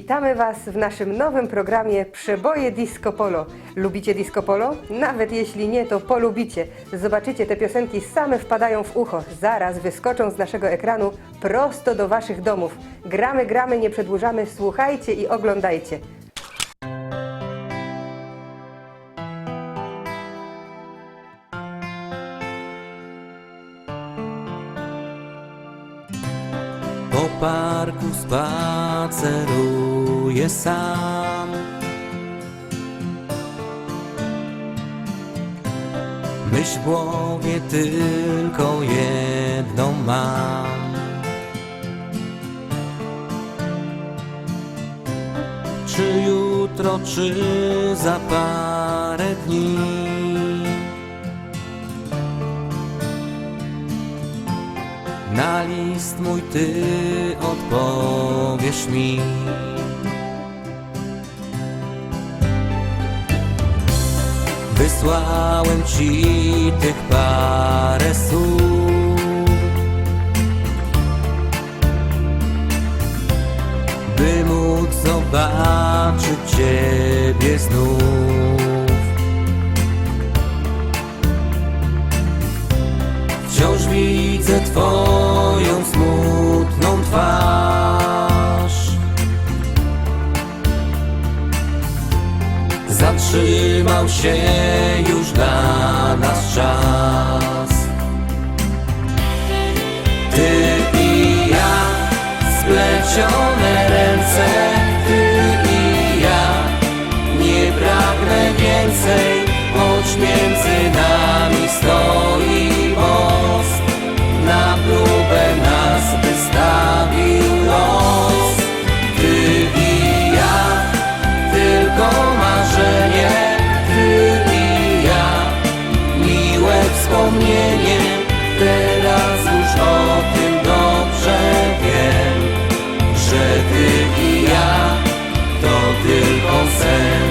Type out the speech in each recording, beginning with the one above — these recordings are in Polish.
Witamy Was w naszym nowym programie Przeboje Disco Polo. Lubicie disco polo? Nawet jeśli nie, to polubicie. Zobaczycie, te piosenki same wpadają w ucho. Zaraz wyskoczą z naszego ekranu prosto do Waszych domów. Gramy, gramy, nie przedłużamy, słuchajcie i oglądajcie. Po parku spaceruję sam. Myśl w głowie tylko jedną mam. Czy jutro, czy za parę dni na list mój ty odpowiesz mi. Wysłałem ci tych parę słów, by móc zobaczyć ciebie znów. Wciąż widzę twoją smutną twarz. Zatrzymał się już dla nas czas. Ty i ja, splecione ręce. Ty i ja, nie pragnę więcej, choć między nami stoi most. Na próbę nas wystawił los. Ty i ja, tylko marzenie. Ty i ja, miłe wspomnienie. Teraz już o tym dobrze wiem, że ty i ja to tylko sen.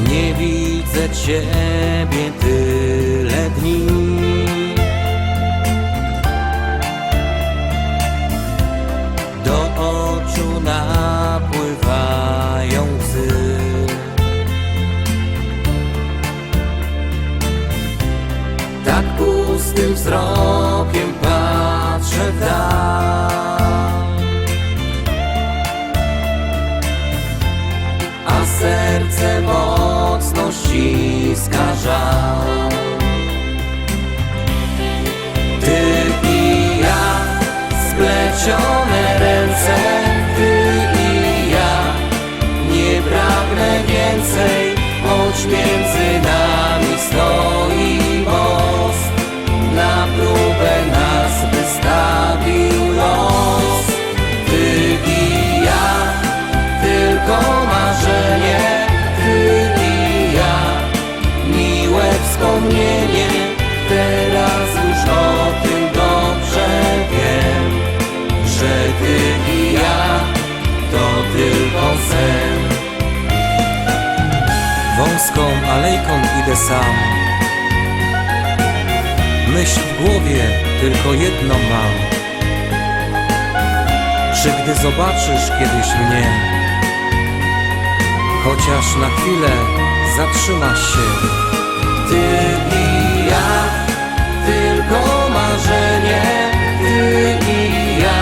Nie widzę ciebie tyle dni. Do oczu napływają łzy. Tak pustym wzrokiem patrzę w dal, a serce mocno ściska żal. Ty i ja, splecione ręce. Ty i ja, nie pragnę więcej, choć między nami stoi most. Na próbę nas wystawił los. Ty i ja, tylko marzenie. Ty i ja, miłe wspomnienie. Teraz już o tym dobrze wiem, że ty i ja to tylko sen. Wąską alejką idę sam. Myśl w głowie tylko jedną mam. Czy gdy zobaczysz kiedyś mnie, chociaż na chwilę zatrzymasz się? Ty i ja, tylko marzenie. Ty i ja,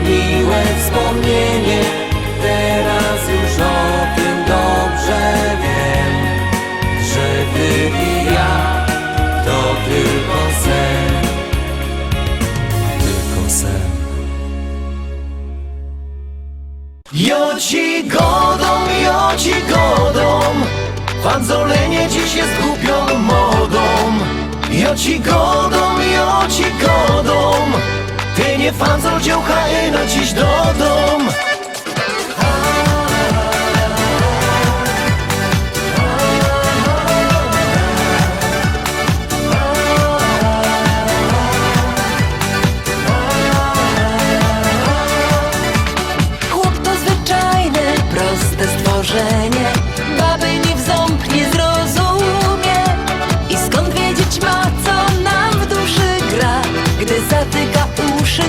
miłe wspomnienie. Teraz już o tym dobrze wiem, że ty i ja to tylko sen. Tylko sen. Jo ci godą, fanzolenie dziś jest głupią modą. Jo ci godą, ty nie fanzol dziołcha ino dziś do dom. Chłop to zwyczajne, proste stworzenie. Baby nie w ząb nie zrozumie. I skąd wiedzieć ma, co nam w duszy gra, gdy zatyka uszy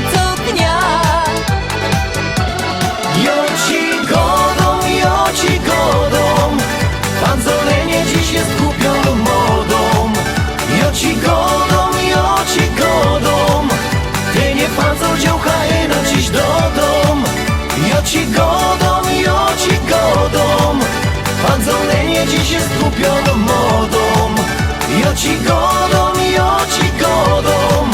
dziś jest kupioną modą. Jo ci godom,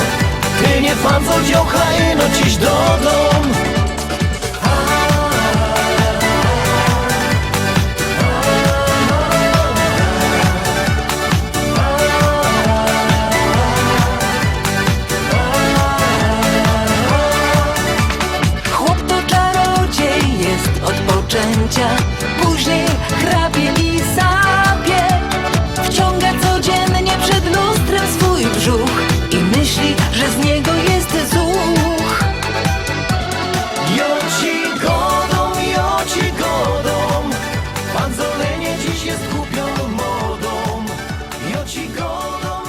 ty nie fan co dziołcha ino dziś do dom. Chłop to czarodziej jest od poczęcia, później chrapie i sapie. Wciąga codziennie przed lustrem swój brzuch i myśli, że z niego jest zuch. Jo ci godom, pan Zolenie dziś jest kupioną modą. Jo ci godom,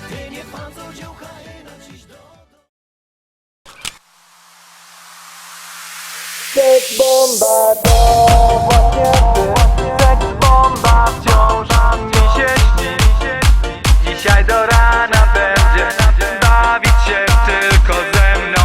ty nie fan co dziołcha ino dziś do dom. Seks bomba to właśnie ty. Seks bomba wciąż mi się śni. Dzisiaj do rana będzie bawić się tylko ze mną.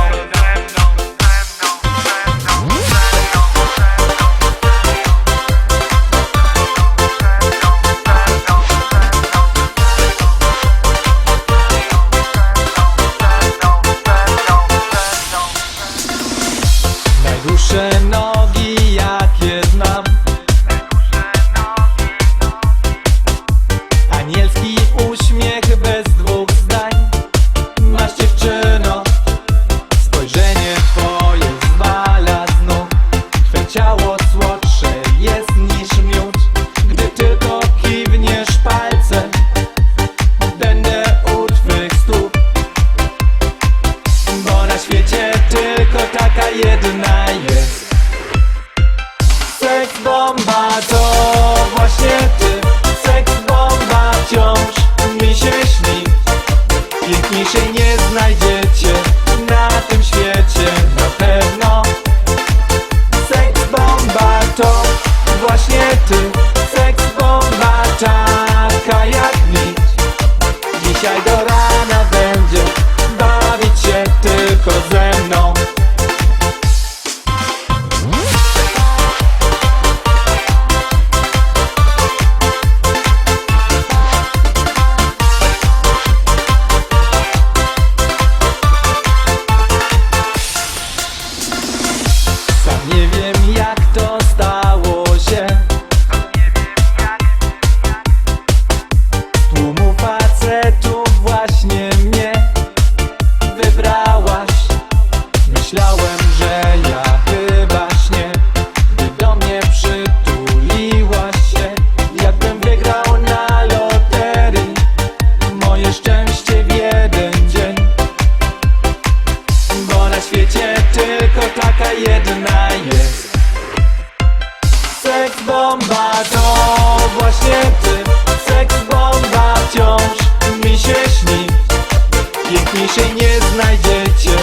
Najdłuższe nogi jakie znam, anielski uśmiech bez dwóch zdań. Masz dziewczyno, spojrzenie twoje zwala z nóg. Twe ciało słodsze jest niż miód. Gdy tylko kiwniesz palcem, będę u twych stóp. Bo na świecie tylko taka jedna jest. Seks bomba to właśnie ty. Seks bomba wciąż mi się śni. Piękniejszej nie znajdziecie na tym świecie na pewno. Seks bomba to właśnie ty. Seks bomba taka jak nic. Dzisiaj do rana będzie bawić się tylko ze mną. Sam nie wiem jak to stało się. Tłumu facetów właśnie mnie wybrałaś. Myślałem, że ja chyba śnię, gdy do mnie przytuliłaś się. Jakbym wygrał na loterii moje szczęście w jeden dzień. Bo na świecie tylko taka jedna jest. Seks bomba to właśnie ty. Seks bomba wciąż mi się śni. Piękniejszej nie znajdziecie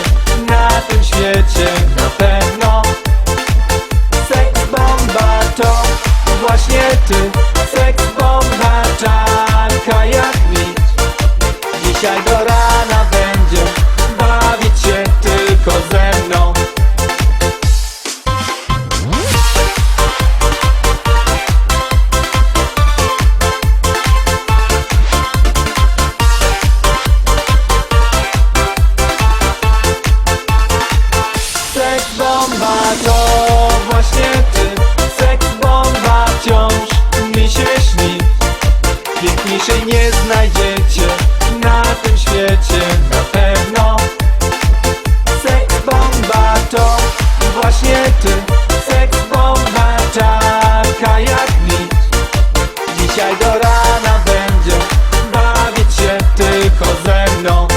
na tym świecie na pewno. Seks bomba to właśnie ty. Seks bomba taka jak nic. Dzisiaj do rana będzie bawić się tylko ze mną. Seks bomba to właśnie ty. Seks bomba wciąż mi się śni. Piękniejszej nie znajdziecie na tym świecie na pewno. Seks bomba to właśnie ty. Seks bomba taka jak nic. Dzisiaj do rana będzie bawić się tylko ze mną.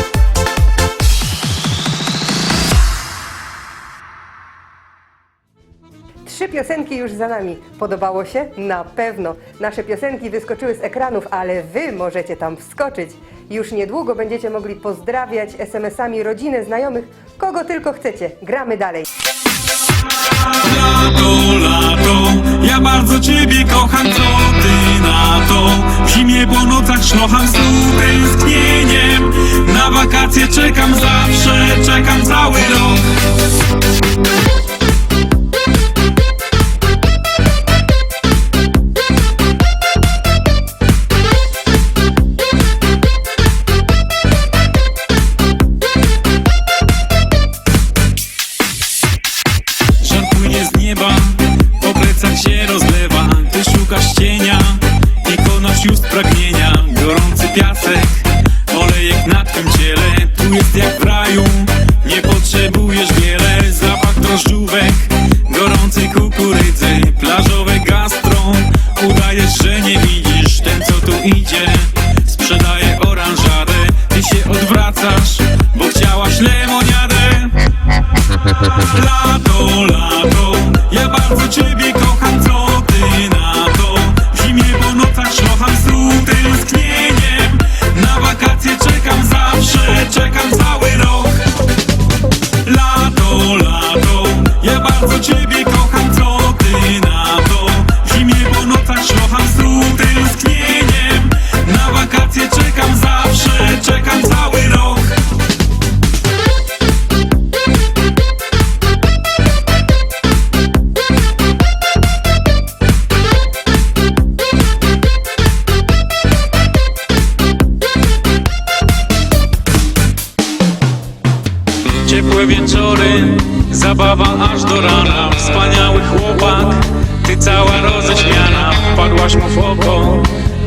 Trzy piosenki już za nami. Podobało się? Na pewno. Nasze piosenki wyskoczyły z ekranów, ale wy możecie tam wskoczyć. Już niedługo będziecie mogli pozdrawiać SMS-ami rodzinę, znajomych, kogo tylko chcecie. Gramy dalej. Lato, ja bardzo ciebie kocham, co ty na to? W zimie po nocach szlocham z tęsknieniem. Na wakacje czekam zawsze, czekam cały rok. już z pragnienia. Gorący piasek, olejek na twym ciele. Tu jest jak w raju, nie potrzebujesz wiele. Zapach drożdżówek, gorącej kukurydzy, plażowe gastro. Udajesz, że nie widzisz, ten co tu idzie sprzedaje oranżadę. Ty się odwracasz, bo chciałaś lemoniadę. Lato, lato, ja bardzo ciebie kocham, co ty na to? W zimie po nocach szlocham z tęsknieniem. Na wakacje czekam zawsze, czekam cały rok. Lato, lato, ja bardzo ciebie kocham, co ty na to? W zimie po nocach szlocham z tęsknieniem. Na wakacje czekam zawsze, czekam cały rok. Ciepłe wieczory, zabawa aż do rana. Wspaniały chłopak, ty cała roześmiana. Wpadłaś mu w oko,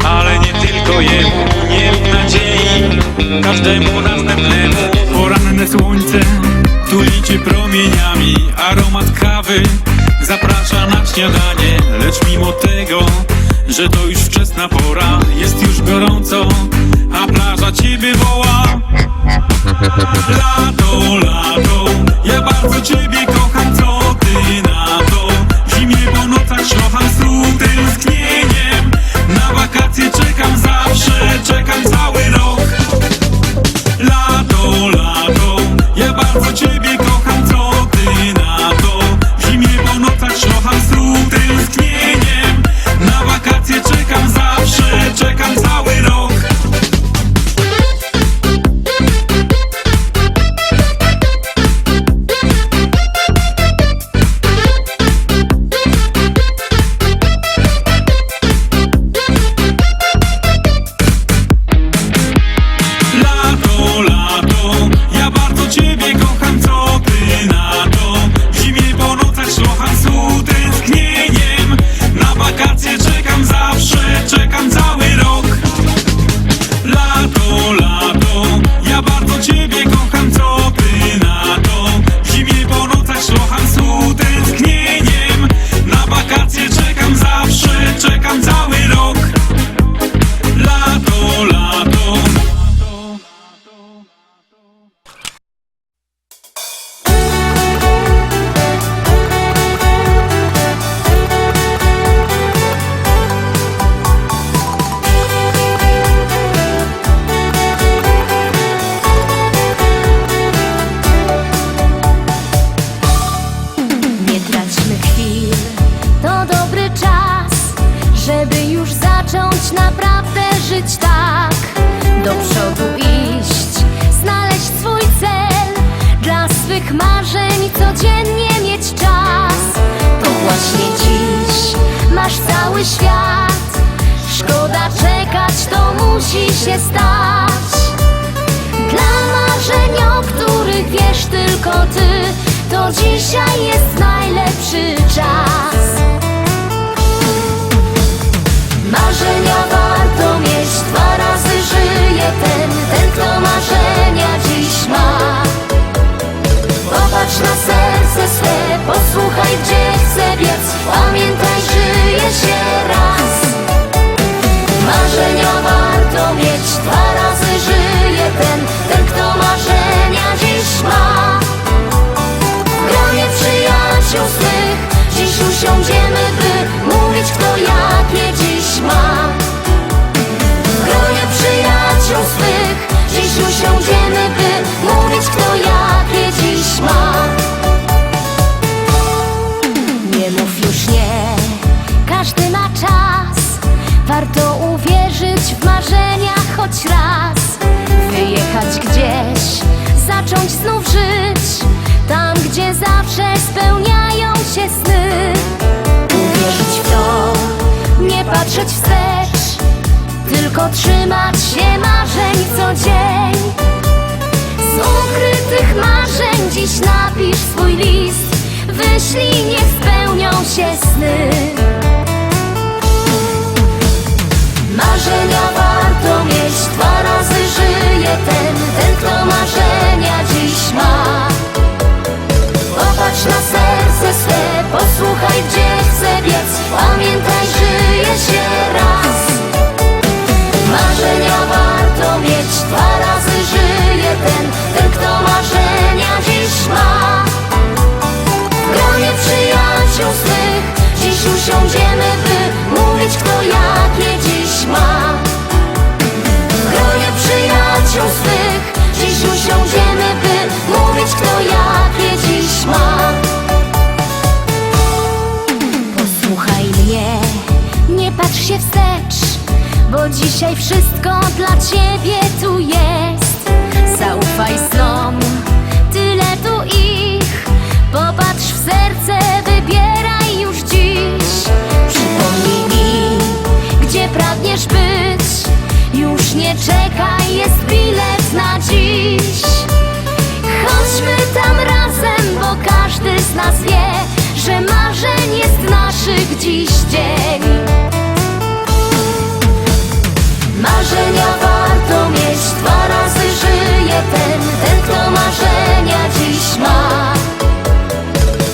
ale nie tylko jemu. Nie mów nadziei, każdemu następnemu. Poranne słońce tuli cię promieniami. Aromat kawy zaprasza na śniadanie. Lecz mimo tego, że to już wczesna pora, jest już gorąco, a plaża ciebie woła. Lato, lato, ja bardzo ciebie kocham, co ty na to? W zimie po nocach szlocham z tęsknieniem. Na wakacje czekam zawsze, czekam cały rok. Lato, lato, ja bardzo ciebie kocham, co ty na to? W zimie po nocach szlocham z tęsknieniem. Na wakacje czekam zawsze, czekam cały rok. Lato, lato, ja bardzo ciebie kocham, co ty na to? W zimie po nocach szlocham z tęsknieniem. Na wakacje czekam zawsze, czekam cały rok. Lato, lato, ja bardzo ciebie kocham, co ty na to? W zimie po nocach szlocham z tęsknieniem. Na wakacje czekam zawsze, czekam cały rok. Lato, lato. Nie traćmy chwil, to dobry czas, żeby już zacząć naprawdę żyć tak. Do przodu iść, znaleźć swój cel, dla swych marzeń codziennie mieć czas. To właśnie dziś masz cały świat, szkoda czekać, to musi się stać. Dla marzeń, o których wiesz tylko ty, to dzisiaj jest najlepszy czas. Marzenia warto mieć, 2 razy żyje ten kto marzenia dziś ma. Popatrz na serce swe, posłuchaj, gdzie chce biec, pamiętaj, żyje się raz. Marzenia warto mieć, 2 razy żyje ten kto marzenia dziś ma. W gronie przyjaciół swych dziś usiądziemy, by mówić, kto jakie dziś ma. W gronie przyjaciół swych dziś usiądziemy, by mówić, kto jakie dziś ma. Nie mów już nie, każdy ma czas. Warto uwierzyć w marzenia choć raz. Wyjechać gdzieś, zacząć znów żyć, tam gdzie zawsze spełniają się sny. Uwierzyć w to, nie patrzeć wstecz, tylko trzymać się marzeń co dzień. Z ukrytych marzeń dziś napisz swój list, wyślij, niech spełnią się sny. Marzenia bo dzisiaj wszystko dla ciebie tu jest. Zaufaj snom, tyle tu ich. Popatrz w serce, wybieraj już dziś. Przypomnij mi, gdzie pragniesz być. Już nie czekaj, jest bilet na dziś. Chodźmy tam razem, bo każdy z nas wie, że marzeń jest naszych dziś dzień. Marzenia warto mieć, 2 razy żyje ten kto marzenia dziś ma.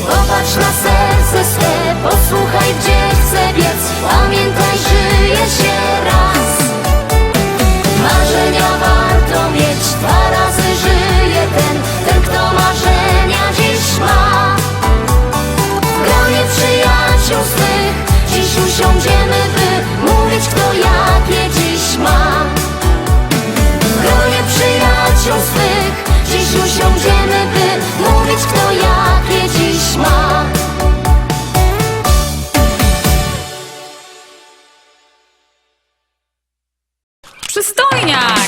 Popatrz na serce swe, posłuchaj gdzie chce biec. Pamiętaj, żyje się raz. Marzenia warto mieć, 2 razy żyje ten kto marzenia dziś ma. W gronie przyjaciół swych dziś usiądziemy, by mówić kto jakie dziś ma. W gronie przyjaciół swych dziś usiądziemy, by mówić kto jakie dziś ma. Przystojniak!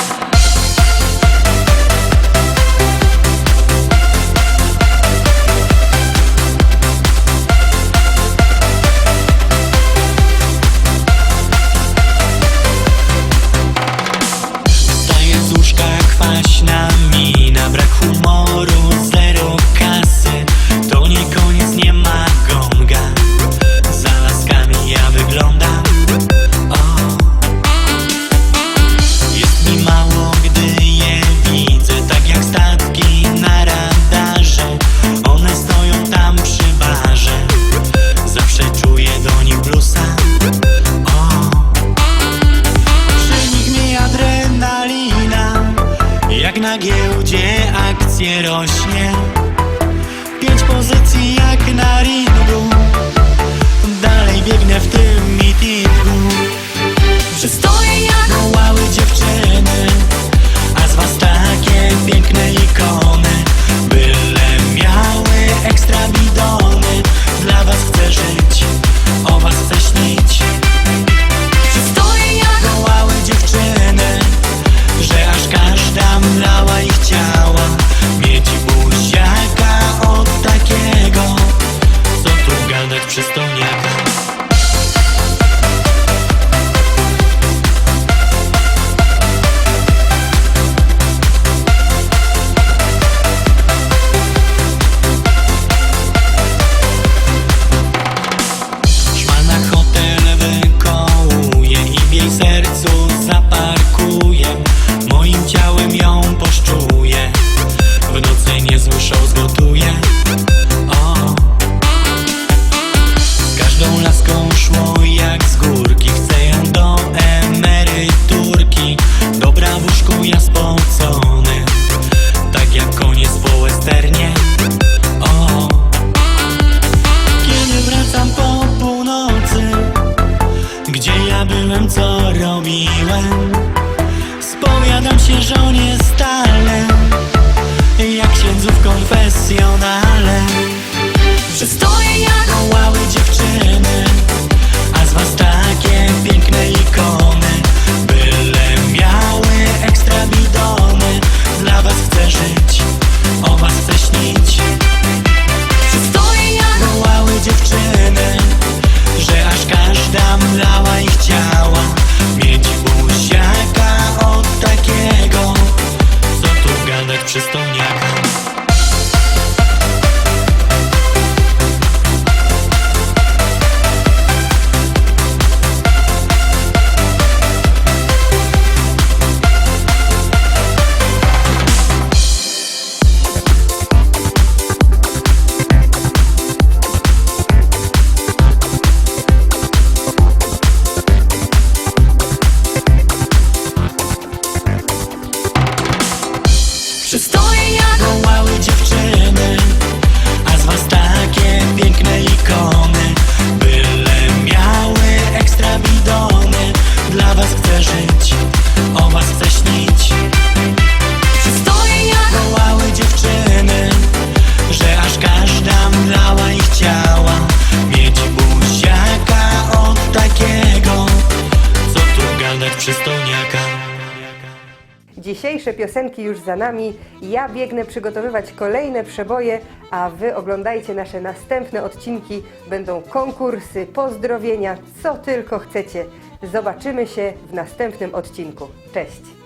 Wstaje z łóżka kwaśna mina, brak humoru, zero kasy. To nie koniec, nie ma gonga. Za laskami ja wyglądam. Jest mi mało, gdy je widzę, tak jak statki na radarze. One stoją tam przy barze, zawsze czuję do nich bluesa. Przy nich mi adrenalina, jak na giełdzie akcje rośnie. 5 pozycji jak na ringu, dalej biegnę w tym meetingu. Przystoję jak wołały dziewczyny, a z was takie piękne ikony. Byle miały ekstra bidony, dla was chcę żyć, o was chcę śnić. Przystoję jak wołały dziewczyny, że aż każda mlała i chciała mieć buziaka od takiego, co tu gadać przystojniaka. Szmal na hotel wykołuje i w jej sercu zaparkuje. Moim ciałem ją poszczuję, w nocy niezły show zgotuję. Z każdą laską szło jak z górki, chcę ją do emeryturki. Dobra w łóżku, ja spocony, tak jak koniec po westernie. Kiedy wracam po północy, gdzie ja byłem, co robiłem, spowiadam się żonie stale, jak księdzu w konfesjonale. Przystoję jak wołały dziewczyny, a z was takie piękne ikony. Byle miały ekstra bidony, dla was chcę żyć, o was chcę śnić. Przystoję jak wołały dziewczyny, że aż każda mlała i chciała mieć buziaka od takiego, co tu gadać przystojniaka. Przystoję od przystojniaka. Dzisiejsze piosenki już za nami, ja biegnę przygotowywać kolejne przeboje, a wy oglądajcie nasze następne odcinki. Będą konkursy, pozdrowienia, co tylko chcecie. Zobaczymy się w następnym odcinku. Cześć!